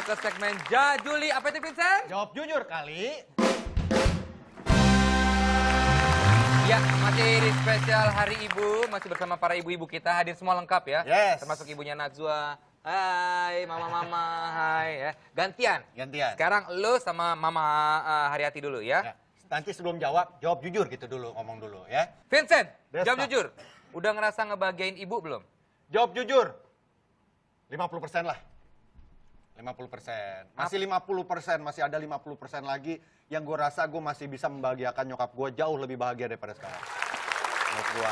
ke segmen Jajuli. Apa itu, Vincent? Jawab jujur kali. Ya, masih di spesial Hari Ibu. Masih bersama para ibu-ibu kita. Hadir semua lengkap ya. Yes. Termasuk ibunya Najwa. Hai, mama-mama. Hai ya. Gantian. Sekarang lu sama Mama Haryati dulu ya. Ya. Nanti sebelum jawab jujur gitu dulu, ngomong dulu ya. Vincent, Desta. jawab jujur. Udah ngerasa ngebahagiain ibu belum? Jawab jujur. 50% lah. 50%. Masih 50%, masih ada 50% lagi yang gue rasa gue masih bisa membahagiakan nyokap gue jauh lebih bahagia daripada sekarang. Menurut gue.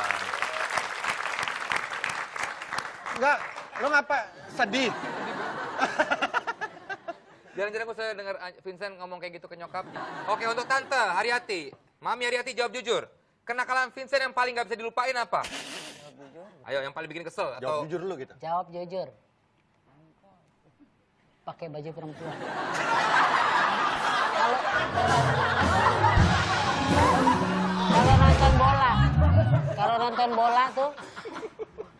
Enggak, lo ngapa sedih? Jarang-jarang gue dengar Vincent ngomong kayak gitu ke nyokapnya. Oke, untuk Tante Haryati. Mami Haryati jawab jujur. Kenakalan Vincent yang paling gak bisa dilupain apa? Jawab jujur. Ayo, yang paling bikin kesel. Jawab jujur dulu gitu. Jawab jujur. Pakai baju perempuan. Kalau nonton bola tuh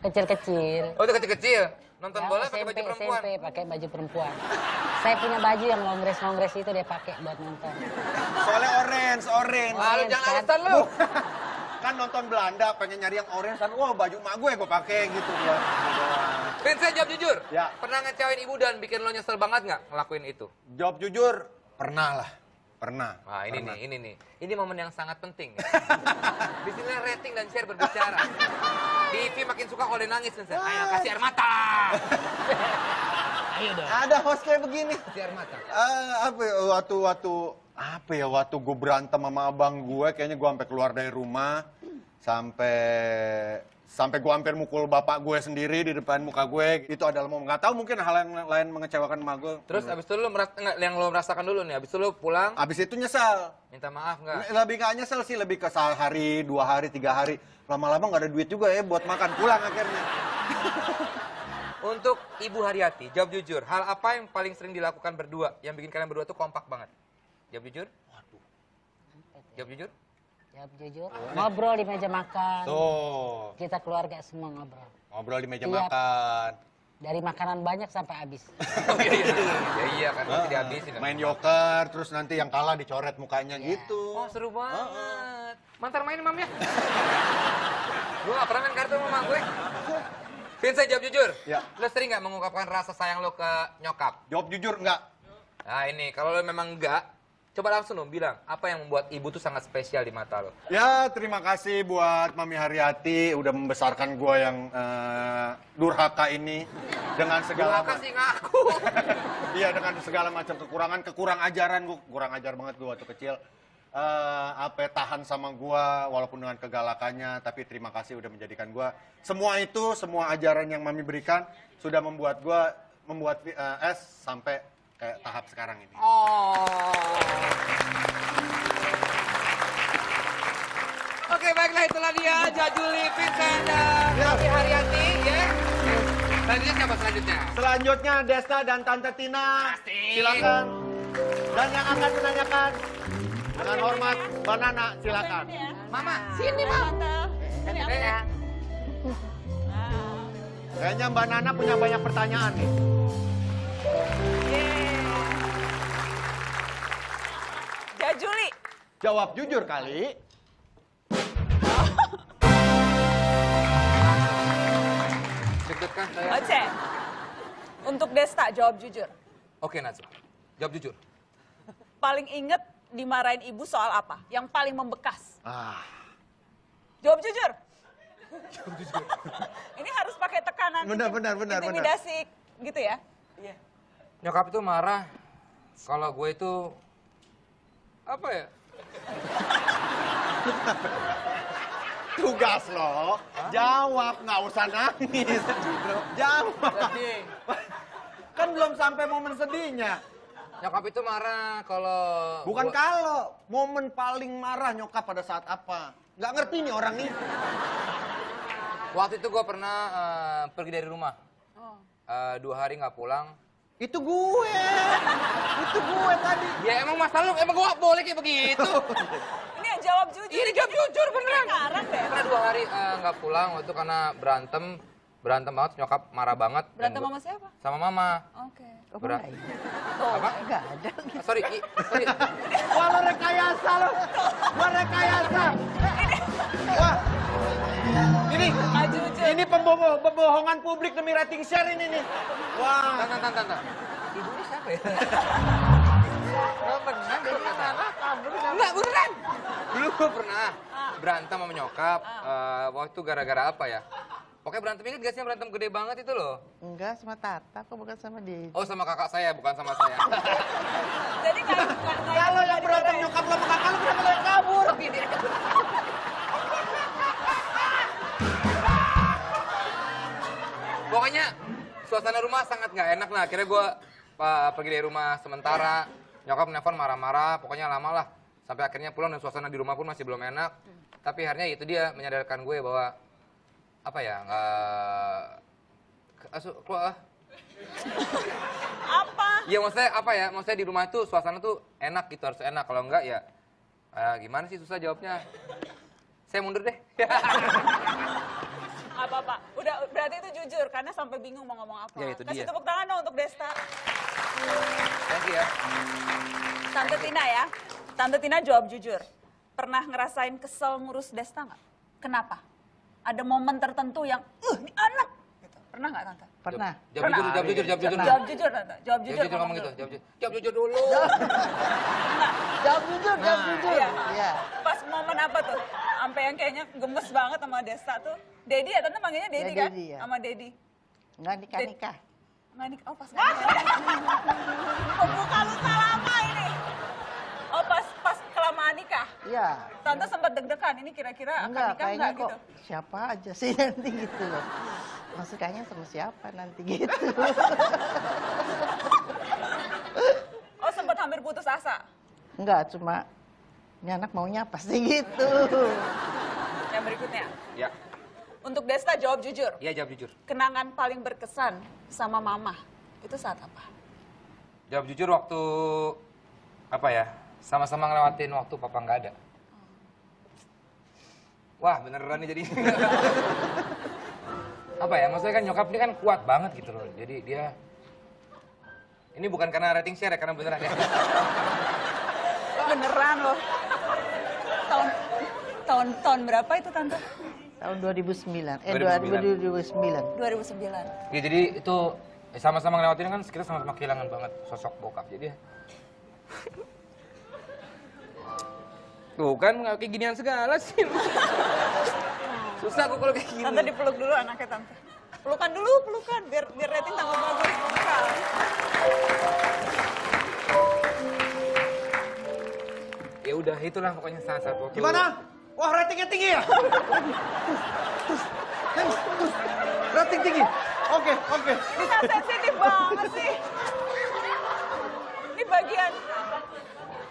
kecil-kecil. Oh, itu kecil-kecil. Nonton Ya, bola pakai baju perempuan. SMP pakai baju perempuan. Saya punya baju yang ngongres-ngongres itu dia pakai buat nonton. Soalnya orange. Ah, lu jangan alasan lu. Kan nonton Belanda pengen nyari yang orange kan, wah baju emak gue pakai gitu gua. Vincent jawab jujur. Ya. Pernah ngecewain ibu dan bikin lo nyesel banget nggak ngelakuin itu? Jawab jujur, pernah lah. Pernah. Wah, ini Pernah. nih, ini nih. Ini momen yang sangat penting. Ya. Di sini rating dan share berbicara. TV makin suka kalau dia nangis, Vincent. Ayo, kasih air mata. Ayo dong. Ada host kayak begini. Kasih air mata. Waktu gue berantem sama abang gue, kayaknya gue sampai keluar dari rumah, sampai gue hampir mukul bapak gue sendiri di depan muka gue. Itu adalah nggak tahu mungkin hal yang lain mengecewakan emak gue. Terus abis itu lu yang lo merasakan dulu nih, abis itu lu pulang, Abis itu nyesal. minta maaf nggak? Lebih nggak nyesel sih, lebih ke sehari, 2 hari, 3 hari. Lama-lama nggak ada duit juga ya buat makan, pulang akhirnya. Untuk Ibu Haryati, jawab jujur. Hal apa yang paling sering dilakukan berdua, yang bikin kalian berdua tuh kompak banget? Jawab jujur. Waduh. Jawab jujur. Jawab jujur. Ngobrol di meja makan. Tuh, Kita keluarga semua ngobrol. ngobrol di meja Iya. makan. Dari makanan banyak sampai habis. Oh iya kan, pasti dihabisin. kan. Main joker, terus nanti yang kalah dicoret mukanya Iya. gitu. Oh seru banget. Mantar main mam ya. Gue gak pernah main kartu sama mak gue. Vincent jawab jujur. Ya. Lo sering gak mengungkapkan rasa sayang lo ke nyokap? Jawab jujur enggak? Nah ini, kalau lo memang enggak, coba langsung dong bilang. Apa yang membuat ibu tuh sangat spesial di mata lo? Ya, terima kasih buat Mami Haryati udah membesarkan gua yang durhaka ini dengan segala Terima kasih ngaku. Iya, dengan segala macam kekurangan, kurang ajaran gua, kurang ajar banget gua waktu kecil. Tahan sama gua walaupun dengan kegalakannya, tapi terima kasih udah menjadikan gua semua ajaran yang Mami berikan sudah membuat gua sampai kayak tahap sekarang ini. Oh. Oke, baiklah itulah dia Jajuli Vincent dan Mami Haryati ya. Selanjutnya siapa selanjutnya? Selanjutnya Desta dan Tante Tina. Pasti. Silakan. Dan yang akan menanyakan dengan hormat Mbak Nana, silakan. Mama, sini Mama. Kayaknya Mbak Nana punya banyak pertanyaan nih. Jajuli, Jawab jujur kali. Deg-degan saya. Oce. Untuk Desta, jawab jujur. Oke, Najwa. Jawab jujur. Paling inget dimarahin ibu soal apa? Yang paling membekas. Jawab jujur. Ini harus pakai tekanan. Benar. Intimidasi gitu ya? Iya. Nyokap itu marah kalau gue itu apa ya? Tugas lo, jawab, nggak usah nangis. Jawab. Sedih. Kan belum sampai momen sedihnya. Nyokap itu marah kalau Bukan kalau, momen paling marah nyokap pada saat apa? Nggak ngerti nih orang nih. waktu itu gue pernah pergi dari rumah. 2 hari nggak pulang. Itu gue tadi. Ya emang masalah lu, emang gue boleh kayak begitu. Ini yang jawab jujur. Ini jawab jujur beneran. Ngarang deh. Karena 2 hari nggak pulang waktu itu karena berantem berantem banget, nyokap marah banget. dan Berantem gua- sama siapa? Sama mama. Oke. Oh, Berat. enggak ya? Apa? Enggak ada. Sorry, sorry. Wah, lo rekayasa lo. Lo rekayasa. Wah. Ini pembohongan publik demi rating share ini nih. Wah. Tan. Ibunya siapa ya? Gak pernah gue Enggak, beneran. Dulu gue pernah berantem sama nyokap. Waktu itu gara-gara apa ya? Pokoknya berantem, inget gak sih yang berantem gede banget itu loh? Enggak, sama Tata kok, bukan sama dia. Oh, sama kakak saya, bukan sama saya. Jadi Kalau yang berantem nyokap lo sama kakak lo kenapa lo yang kabur? Pokoknya suasana rumah sangat nggak enak lah. Akhirnya gue pergi dari rumah sementara. Nyokap nelfon marah-marah, pokoknya lama lah. Sampai akhirnya pulang dan suasana di rumah pun masih belum enak. Tapi akhirnya itu dia menyadarkan gue bahwa apa ya, Apa? ya maksudnya apa ya, maksudnya di rumah itu suasana tuh enak gitu, harus enak. Kalau enggak ya gimana sih, susah jawabnya. Saya mundur deh. Apa-apa. Udah berarti itu jujur karena sampai bingung mau ngomong apa. Ya, itu Kasih dia. tepuk tangan dong untuk Desta. Thank you ya. Tante Tina ya. Tante Tina jawab jujur. Pernah ngerasain kesel ngurus Desta nggak? Kenapa? Ada momen tertentu yang, ini anak. Gitu. Pernah nggak Tante? Pernah. Jawab jujur, jawab jujur, jawab jujur. Jawab jujur Tante. Jawab jujur. Jawab jujur ngomong dulu. gitu, jawab jujur dulu. Jawab jujur, jawab jujur. Iya. Iya. Pas momen apa tuh? Sampai yang kayaknya gemes banget sama Desta tuh. Dedi ya, Tante manggilnya Dedi Ya, kan? Dedi, ya. Sama Dedi. Enggak nikah-nikah. Nggak nih, oh pas pembuka luka lama ini. Oh pas kelamaan nikah. Iya. Tante sempat deg-degan, ini kira-kira akan Enggak, nikah kayaknya nggak kok gitu? siapa aja sih nanti gitu loh. Maksudnya sama siapa nanti gitu. Oh sempat hampir putus asa. Enggak, cuma ini anak maunya apa sih gitu. Yang berikutnya, Ya, untuk Desta jawab jujur. iya jawab jujur. Kenangan paling berkesan sama mama, itu saat apa? Jawab jujur waktu apa ya? Sama-sama ngelewatin waktu papa nggak ada. Wah, beneran nih jadi. Apa ya? Maksudnya kan nyokap ini kan kuat banget gitu loh. Jadi dia ini bukan karena rating share ya, karena beneran ya. Beneran loh. Tahun berapa itu Tante? Tahun 2009. 2009. 2009. 2009. Ya, jadi itu sama-sama ngelewatin kan kita sama-sama kehilangan banget sosok bokap. Jadi ya. Tuh kan nggak kayak ginian segala sih. Susah aku kalau kayak gini. Tante dipeluk dulu anaknya Tante. Pelukan dulu, pelukan. Biar rating tambah bagus. Pelukan. Ya udah, itulah pokoknya salah satu. Gimana? Wah, ratingnya tinggi ya? Rating tinggi. Oke. Bisa sensitif banget sih. Ini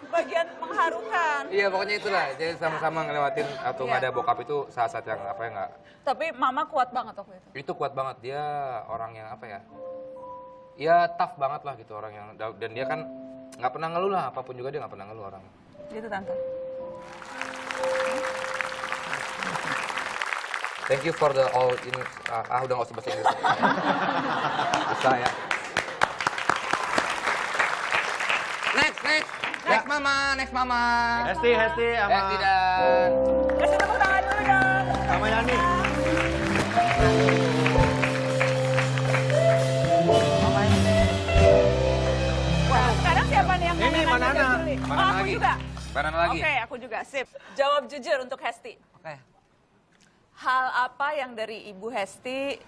bagian mengharukan. Iya, pokoknya itulah. Jadi sama-sama ngelewatin atau nggak ada bokap itu saat-saat yang apa ya nggak. Tapi mama kuat banget waktu itu. Itu kuat banget, dia orang yang apa ya? Ya tough banget lah gitu orang yang, dan dia kan nggak pernah ngeluh lah, apapun juga dia nggak pernah ngeluh orang. Gitu Tante. Thank you for the all ini. Udah nggak usah bahasa Inggris. Bisa ya. Next mama. Hesti sama Dan Kasih tepuk tangan dulu dong. sama Yani. Wah, sekarang siapa nih yang Ini nanya-nanya Manana. dari Juli? Manana Oh, aku lagi. juga. Manana lagi. Oke, aku juga. Sip. Jawab jujur untuk Hesti. Oke. Hal apa yang dari Ibu Hesti,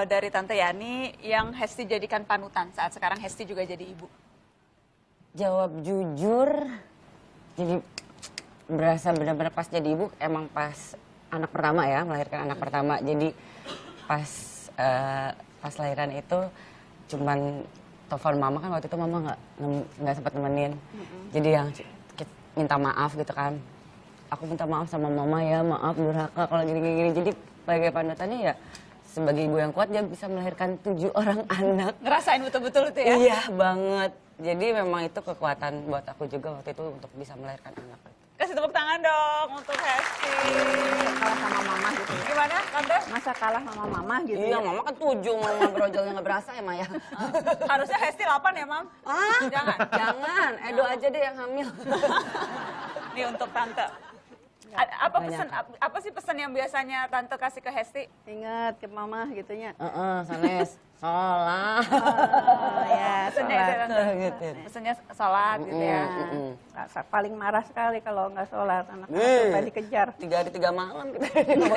dari Tante Yani, yang Hesti jadikan panutan saat sekarang Hesti juga jadi ibu? Jawab jujur, jadi berasa benar-benar pas jadi ibu, emang pas anak pertama ya, melahirkan anak pertama. Jadi pas lahiran itu cuman telepon mama, kan waktu itu mama nggak sempat nemenin. Jadi yang minta maaf gitu kan. Aku minta maaf sama mama ya, maaf durhaka kalau gini-gini. Jadi sebagai panutannya ya sebagai ibu yang kuat dia bisa melahirkan 7 orang anak. Ngerasain betul-betul itu ya? Iya banget. Jadi memang itu kekuatan buat aku juga waktu itu untuk bisa melahirkan anak. Kasih tepuk tangan dong untuk Hesti. Kalau sama mama gitu. Gimana? Tante? Masa kalah sama mama gitu Iya, ya? mama kan 7, mama brojolnya nggak berasa ya, Maya. Harusnya Hesti 8 ya, Mam? Ah, Jangan. jangan. Edo aja deh yang hamil. Nih untuk Tante. Apa sih pesan yang biasanya Tante kasih ke Hesti? Ingat ke mama gitunya. Sanes. Sholat. Oh ya, Pesannya itu ya, Tante. Gitu. Pesannya sholat gitu ya. Paling marah sekali kalau nggak sholat. Anak Nih. sampai dikejar. 3 hari 3 malam kita.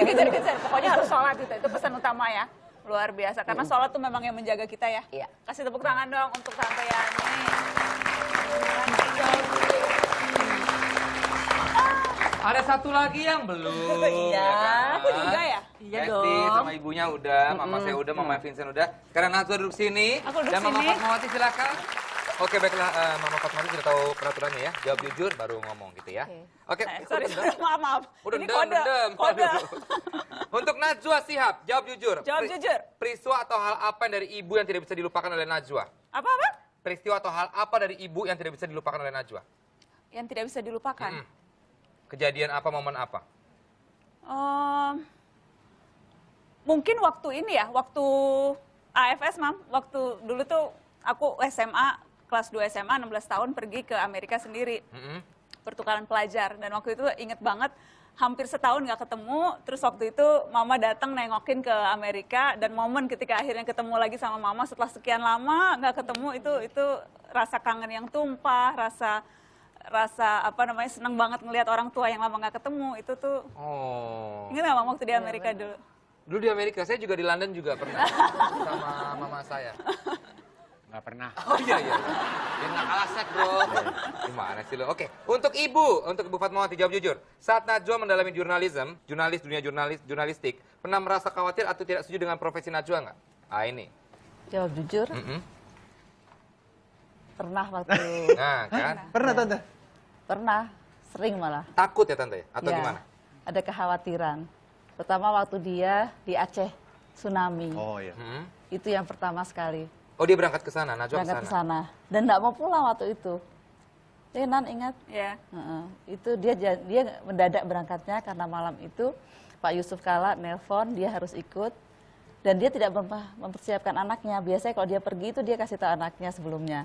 Dikejar-kejar. Pokoknya harus sholat gitu. Itu pesan utama ya. Luar biasa. Karena sholat tuh memang yang menjaga kita ya. Iya. Kasih tepuk tangan dong untuk Tante Yani. Ada satu lagi yang belum. Iya. kan? Aku juga ya? Iya Hesti dong. sama ibunya udah, mama saya udah, mama Vincent udah. Sekarang Najwa duduk sini. Aku duduk dan Mama sini. Fatmawati silakan. Oke baiklah, Mama Fatmawati sudah tahu peraturannya ya. Jawab jujur baru ngomong gitu ya. Oke. Sorry, maaf. Udah Ini dendam. kode. Untuk Najwa Shihab, jawab jujur. Jawab jujur. Peristiwa atau hal apa yang dari ibu yang tidak bisa dilupakan oleh Najwa? Apa-apa? Peristiwa atau hal apa dari ibu yang tidak bisa dilupakan oleh Najwa? Yang tidak bisa dilupakan. Kejadian apa, momen apa? Mungkin waktu ini ya, waktu AFS, Mam. Waktu dulu tuh aku SMA, kelas 2 SMA, 16 tahun pergi ke Amerika sendiri. Pertukaran pelajar. Dan waktu itu inget banget, hampir setahun nggak ketemu. Terus waktu itu Mama datang nengokin ke Amerika. Dan momen ketika akhirnya ketemu lagi sama Mama setelah sekian lama nggak ketemu, itu rasa kangen yang tumpah, rasa apa namanya, seneng banget ngelihat orang tua yang lama nggak ketemu. Itu tuh, Oh. ingat nggak Mam waktu di Amerika dulu? Dulu di Amerika, saya juga di London juga pernah. Sama mama saya. Nggak pernah. Oh iya. Dia nggak kalah set bro. Gimana sih lo? Oke, untuk Ibu Fatmawati jawab jujur. Saat Najwa mendalami jurnalistik, pernah merasa khawatir atau tidak setuju dengan profesi Najwa nggak? Ah ini. Jawab jujur, pernah waktu, Nah kan, Pernah Tante? pernah, sering malah. takut ya tante ya? Atau Ya, gimana? ada kekhawatiran. Pertama waktu dia di Aceh, tsunami. Oh iya. Itu yang pertama sekali. Oh dia berangkat ke sana, Najwa ke Berangkat ke sana. sana. Dan nggak mau pulang waktu itu. Nan ingat? Ya. Heeh. Itu dia mendadak berangkatnya karena malam itu Pak Yusuf Kala nelpon dia harus ikut dan dia tidak mempersiapkan anaknya. Biasanya kalau dia pergi itu dia kasih tahu anaknya sebelumnya.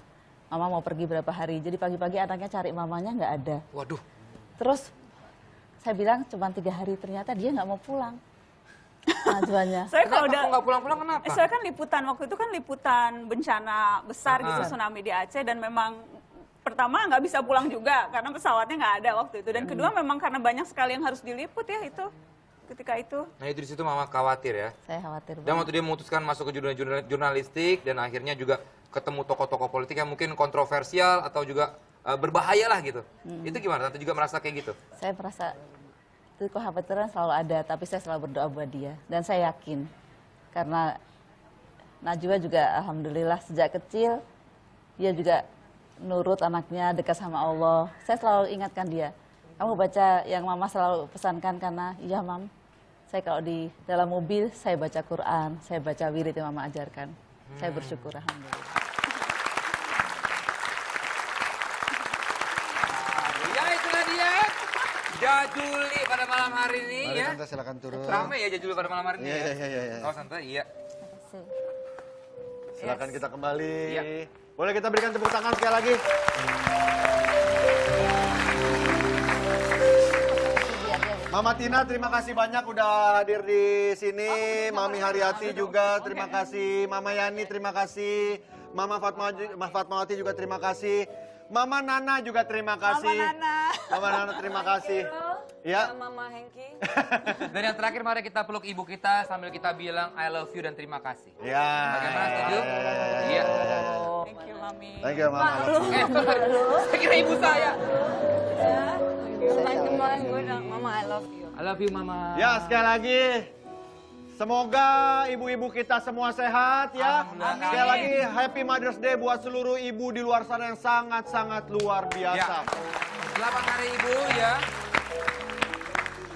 Mama mau pergi berapa hari. Jadi pagi-pagi anaknya cari mamanya nggak ada. Waduh. Terus saya bilang cuma 3 hari, ternyata dia nggak mau pulang. Najwanya. Saya kalau Kenapa udah kok nggak pulang-pulang kenapa? Saya kan liputan waktu itu kan liputan bencana besar gitu, Ah. tsunami di Aceh, dan memang pertama nggak bisa pulang juga karena pesawatnya nggak ada waktu itu, dan kedua memang karena banyak sekali yang harus diliput ya itu ketika itu. Nah itu di situ mama khawatir ya. Saya khawatir Dan banget. waktu dia memutuskan masuk ke jurnalistik dan akhirnya juga ketemu tokoh-tokoh politik yang mungkin kontroversial atau juga berbahaya lah gitu. Itu gimana? Tante juga merasa kayak gitu? Saya merasa itu kekhawatiran selalu ada, tapi saya selalu berdoa buat dia. Dan saya yakin, karena Najwa juga alhamdulillah sejak kecil, dia juga nurut anaknya, dekat sama Allah. Saya selalu ingatkan dia, kamu baca yang mama selalu pesankan, karena iya mam, saya kalau di dalam mobil, saya baca Quran, saya baca wirid yang mama ajarkan. Saya bersyukur alhamdulillah. Ya itulah dia. Jajuli pada malam hari ini Mari ya. Tante silakan turun. Rame ya Jajuli pada malam hari ini Iya, ya. iya. Oh Tante, iya. Silakan kita kembali. Iya. Boleh kita berikan tepuk tangan sekali lagi. Mama Tina, terima kasih banyak udah hadir di sini. Mami Haryati juga, terima kasih. Mama Yani, terima kasih. Mama Fatmawati juga terima kasih. Mama Nana juga terima kasih. Mama Nana, terima kasih. Ya. Mama Hengki. Dan yang terakhir mari kita peluk ibu kita sambil kita bilang I love you dan terima kasih. Ya. Bagaimana, setuju? Iya. Thank you Mami. Thank you, Mama. Saya kira ibu saya. Kemarin gue bilang, Mama I love you. I love you mama. Ya, sekali lagi. Semoga ibu-ibu kita semua sehat ya. Alhamdulillah. Sekali lagi Happy Mother's Day buat seluruh ibu di luar sana yang sangat-sangat luar biasa. Selamat hari ibu ya.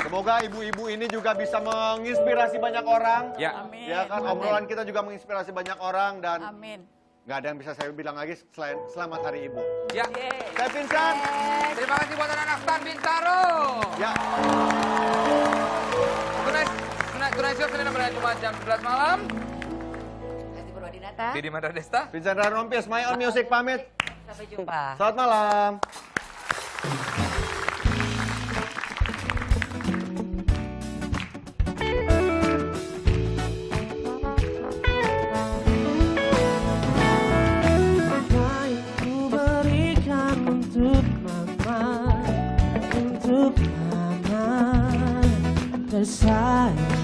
Semoga ibu-ibu ini juga bisa menginspirasi banyak orang. Ya. Amin. Ya kan, obrolan kita juga menginspirasi banyak orang dan Amin. nggak ada yang bisa saya bilang lagi selain selamat hari ibu. Ya. Yeay. Saya Vincent. Terima kasih buat anak-anak Stan Bintaro. Ya. Tunai hari Jumat jam 11 malam. Hesti Purwadinata. Didi Mandra Desta. Vincent Rompis, My Own Music pamit. Sampai jumpa. Selamat malam. Apa yang ku berikan untuk mama, bersayang.